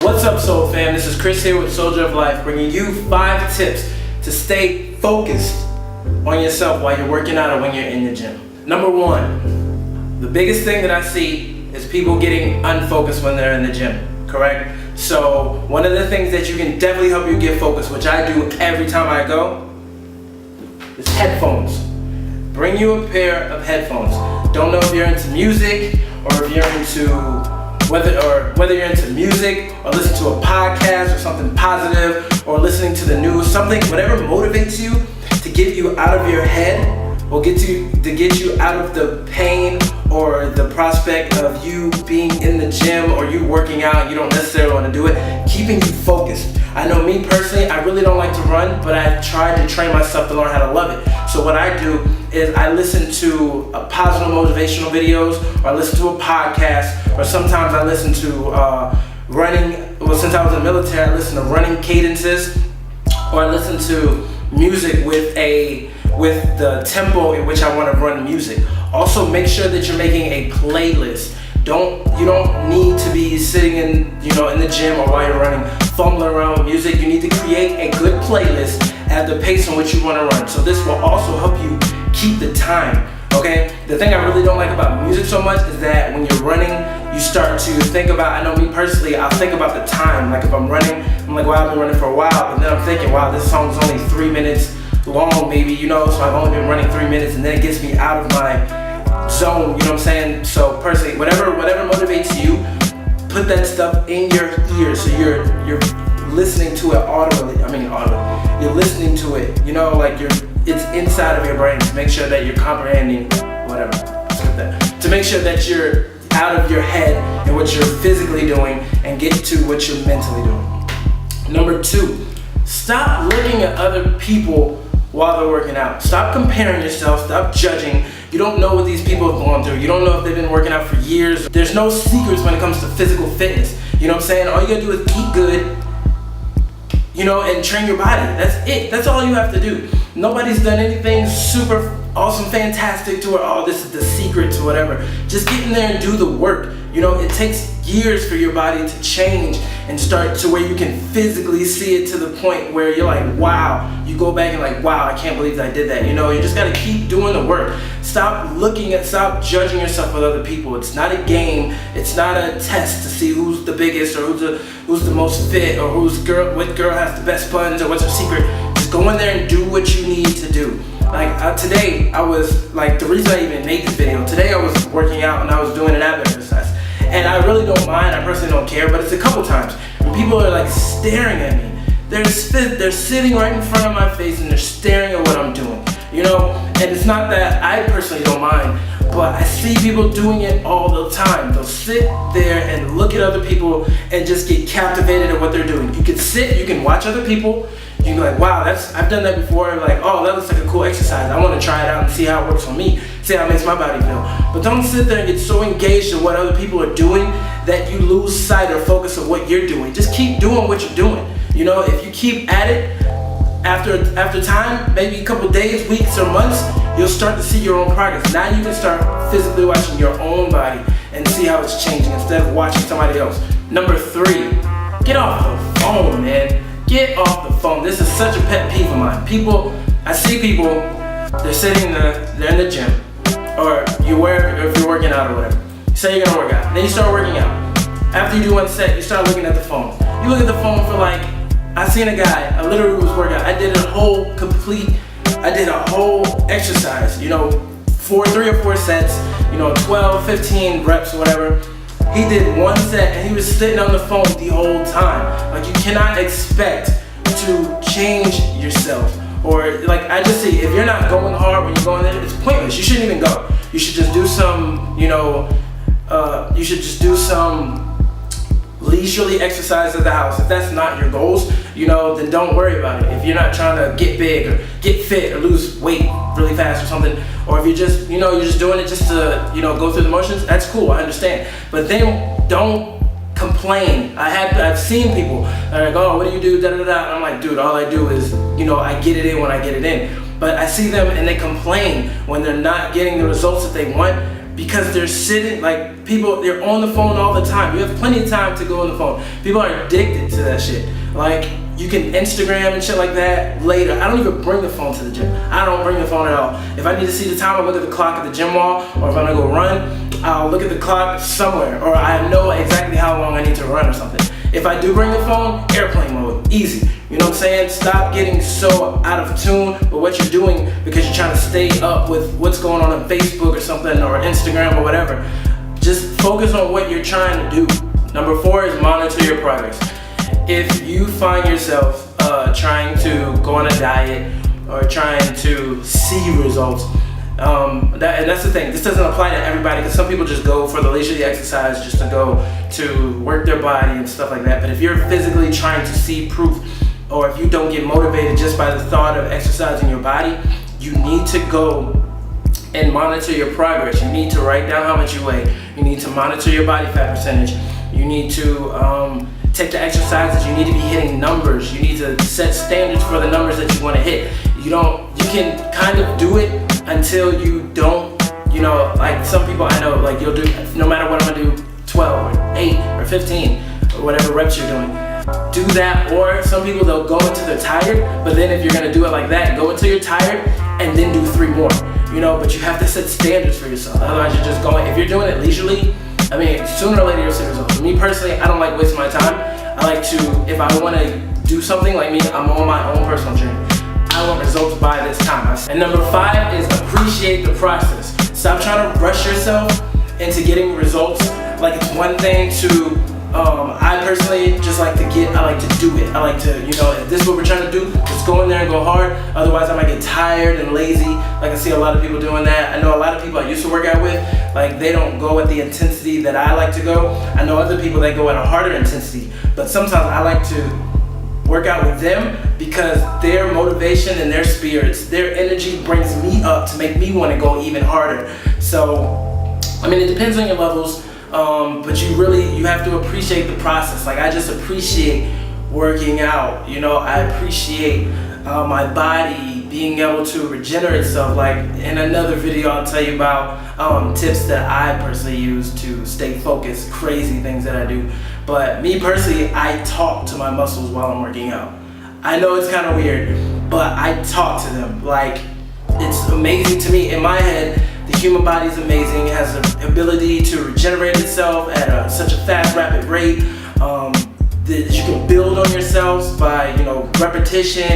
What's up, Soul Fam? This is Chris here with Soldier of Life, bringing you 5 tips to stay focused on yourself while you're working out or when you're in the gym. Number 1, the biggest thing that I see is people getting unfocused when they're in the gym, correct? So one of the things that you can definitely help you get focused, which I do every time I go, is headphones. Bring you a pair of headphones. Don't know if you're into music or if you're into whether you're into music or listen to a podcast or something positive or listening to the news, something, whatever motivates you to get you out of your head or get you out of the pain or the prospect of you being in the gym or you working out, you don't necessarily want to do it, keeping you focused. I know me personally, I really don't like to run, but I've tried to train myself to learn how to love it. So what I do is I listen to positive motivational videos, or I listen to a podcast, or sometimes I listen to running, well, since I was in the military, I listen to running cadences, or I listen to music with the tempo in which I want to run music. Also, make sure that you're making a playlist. You don't need to be sitting in the gym or while you're running, fumbling around with music. You need to create a good playlist at the pace in which you want to run. So this will also help you keep the time, okay? The thing I really don't like about music so much is that when you're running, you start to think about, I know me personally, I'll think about the time. Like if I'm running, I'm like, wow, I've been running for a while, and then I'm thinking, wow, this song's only 3 minutes long, maybe, so I've only been running 3 minutes, and then it gets me out of my zone, you know what I'm saying? So personally, whatever motivates you, put that stuff in your ears so you're listening to it audibly. You're listening to it, it's inside of your brain to make sure that you're comprehending whatever. Skip that. To make sure that you're out of your head and what you're physically doing and get to what you're mentally doing. Number 2, stop looking at other people while they're working out. Stop comparing yourself, stop judging. You don't know what these people have gone through. You don't know if they've been working out for years. There's no secrets when it comes to physical fitness. You know what I'm saying? All you gotta do is eat good, and train your body. That's it. That's all you have to do. Nobody's done anything super awesome, fantastic to where, oh, this is the secret to whatever. Just get in there and do the work. It takes years for your body to change and start to where you can physically see it to the point where you're like, wow. You go back and like, wow, I can't believe I did that. You just gotta keep doing the work. Stop judging yourself with other people. It's not a game. It's not a test to see who's the biggest or who's the most fit or what girl has the best buns or what's her secret. Just go in there and do what you need to do. Today, I was the reason I even made this video, today I was working out and I was doing an ab exercise. And I really don't mind, I personally don't care, but it's a couple times when people are staring at me. They're sitting right in front of my face and they're staring at what I'm doing, And it's not that I personally don't mind, but I see people doing it all the time. They'll sit there and look at other people and just get captivated at what they're doing. You can sit, you can watch other people, you can be like, wow, I've done that before, oh, that looks like a cool exercise. I want to try it out and see how it works on me, see how it makes my body feel. But don't sit there and get so engaged in what other people are doing that you lose sight or focus of what you're doing. Just keep doing what you're doing. If you keep at it, after time, maybe a couple days, weeks, or months, you'll start to see your own progress. Now you can start physically watching your own body and see how it's changing instead of watching somebody else. Number 3, get off the phone, man. Get off the phone. This is such a pet peeve of mine. I see people, they're in the gym, or if you're working out or whatever. You say you're gonna work out, then you start working out. After you do one set, you start looking at the phone. You look at the phone for I seen a guy, I literally was working out. I did a whole exercise, 3 or 4 sets, 12, 15 reps or whatever. He did one set and he was sitting on the phone the whole time. You cannot expect to change yourself. Or I just see, if you're not going hard when you're going there, it's pointless. You shouldn't even go. You should just do some, leisurely exercise at the house. If that's not your goals, then don't worry about it. If you're not trying to get big or get fit or lose weight really fast or something, or if you're just, you're just doing it just to, go through the motions, that's cool, I understand. But then don't complain. I've seen people that are like, oh, what do you do, da da da. And I'm like, dude, all I do is, I get it in when I get it in. But I see them and they complain when they're not getting the results that they want. because they're sitting, like people, they're on the phone all the time. You have plenty of time to go on the phone. People are addicted to that shit. Like, you can Instagram and shit like that later. I don't even bring the phone to the gym. I don't bring the phone at all. If I need to see the time, I'll look at the clock at the gym wall, or if I'm gonna go run, I'll look at the clock somewhere, or I know exactly how long I need to run or something. If I do bring the phone, airplane mode, easy. You know what I'm saying? Stop getting so out of tune with what you're doing because you're trying to stay up with what's going on Facebook or something, or Instagram or whatever. Just focus on what you're trying to do. Number 4 is monitor your progress. If you find yourself trying to go on a diet or trying to see results, and that's the thing, this doesn't apply to everybody, because some people just go for the leisurely exercise just to go to work their body and stuff like that. But if you're physically trying to see proof, or if you don't get motivated just by the thought of exercising your body, you need to go and monitor your progress. You need to write down how much you weigh. You need to monitor your body fat percentage. You need to take the exercises. You need to be hitting numbers. You need to set standards for the numbers that you want to hit. You can kind of do it until you don't, like some people I know, like you'll do, no matter what I'm gonna do, 12 or 8 or 15 or whatever reps you're doing. Do that. Or some people, they'll go until they're tired, but then if you're gonna do it like that, go until you're tired and then do 3 more, but you have to set standards for yourself. Otherwise you're just going, if you're doing it leisurely, I mean, sooner or later you'll see results. For me personally, I don't like wasting my time. I like to, if I want to do something, like me, I'm on my own personal journey. I want results by this time. And number 5 is appreciate the process. Stop trying to rush yourself into getting results. Like, it's one thing to, I personally just like to I like to do it. I like to, if this is what we're trying to do, just go in there and go hard. Otherwise I might get tired and lazy. Like, I see a lot of people doing that. I know a lot of people I used to work out with, like, they don't go at the intensity that I like to go. I know other people that go at a harder intensity, but sometimes I like to work out with them because their motivation and their spirits, their energy brings me up to make me want to go even harder. So, I mean, it depends on your levels, but you have to appreciate the process. Like, I just appreciate working out, I appreciate my body being able to regenerate itself. Like, in another video I'll tell you about tips that I personally use to stay focused, crazy things that I do. But me personally, I talk to my muscles while I'm working out. I know it's kind of weird, but I talk to them. Like, it's amazing to me. In my head, the human body is amazing. It has the ability to regenerate itself at such a fast, rapid rate. That you can build on yourselves by, repetition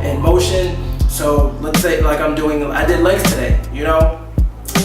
and motion. So let's say, like, I did legs today,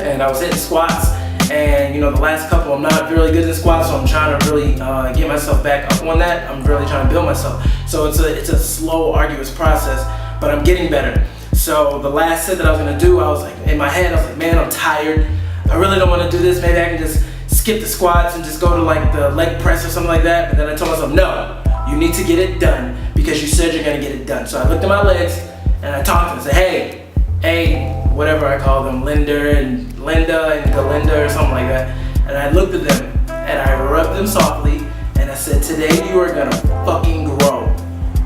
and I was hitting squats, and the last couple I'm not really good at squats, so I'm trying to really get myself back up on that. I'm really trying to build myself. So it's a slow, arduous process, but I'm getting better. So the last set that I was gonna do, I was like, in my head, I was like, man, I'm tired. I really don't want to do this. Maybe I can just skip the squats and just go to like the leg press or something like that. But then I told myself, no, you need to get it done because you said you're gonna get it done. So I looked at my legs and I talked to them. I said, hey, whatever I call them, Linda and Galinda or something like that. And I looked at them and I rubbed them softly and I said, today you are gonna fucking grow.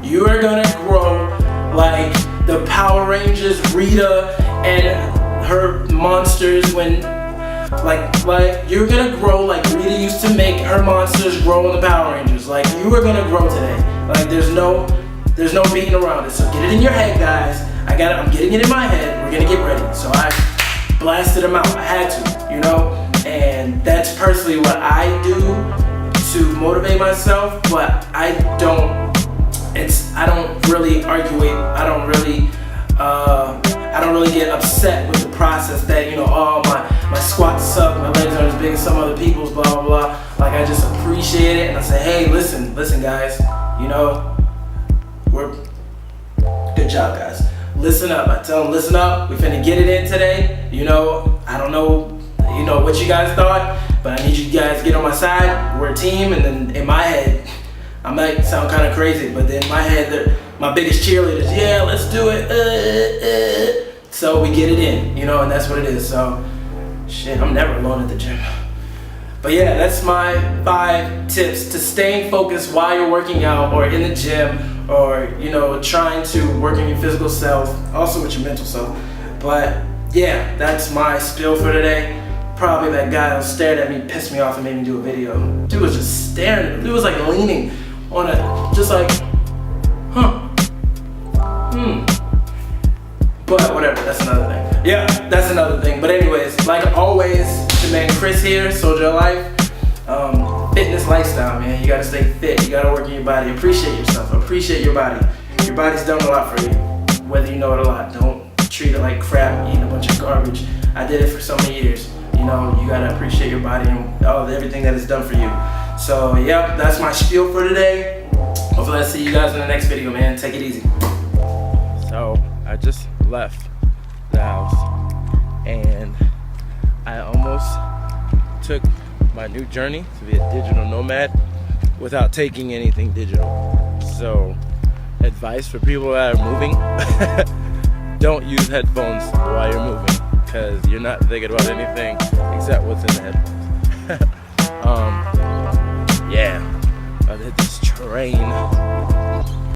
You are gonna grow like the Power Rangers, Rita and her monsters when like you're gonna grow like Rita used to make her monsters grow in the Power Rangers. Like, you are gonna grow today. Like, there's no beating around it. So get it in your head, guys. I'm getting it in my head. We're gonna get ready. So I blasted them out. I had to, and that's personally what I do to motivate myself. But I don't really argue it. I don't really get upset with the process that, oh, my squats suck, my legs aren't as big as some other people's, blah, blah, blah. Like, I just appreciate it and I say, hey, listen guys, good job, guys. Listen up. I tell them, listen up. We finna get it in today. I don't know, what you guys thought, but I need you guys to get on my side. We're a team. And then in my head, I might sound kind of crazy, but then in my head, my biggest cheerleaders, yeah, let's do it. So we get it in, and that's what it is. So, shit, I'm never alone at the gym. But yeah, that's my 5 tips to staying focused while you're working out or in the gym, or trying to work on your physical self, also with your mental self. But yeah, that's my spiel for today. probably that guy who stared at me, pissed me off, and made me do a video. Dude was just staring at me. Dude was like leaning on it, just like, But whatever, that's another thing. Yeah, that's another thing. But anyways, like always, the man Chris here, Soldier of Life. Fitness lifestyle, man. You gotta stay fit. You gotta work on your body. Appreciate yourself. Appreciate your body. Your body's done a lot for you, whether you know it or not. Don't treat it like crap, eating a bunch of garbage. I did it for so many years. You know, you gotta appreciate your body and everything that it's done for you. So, yeah, that's my spiel for today. Hopefully I'll see you guys in the next video, man. Take it easy. So, I just left the house and I almost took my new journey to be a digital nomad without taking anything digital. So, advice for people that are moving, don't use headphones while you're moving because you're not thinking about anything except what's in the headphones. Yeah, I hit this train.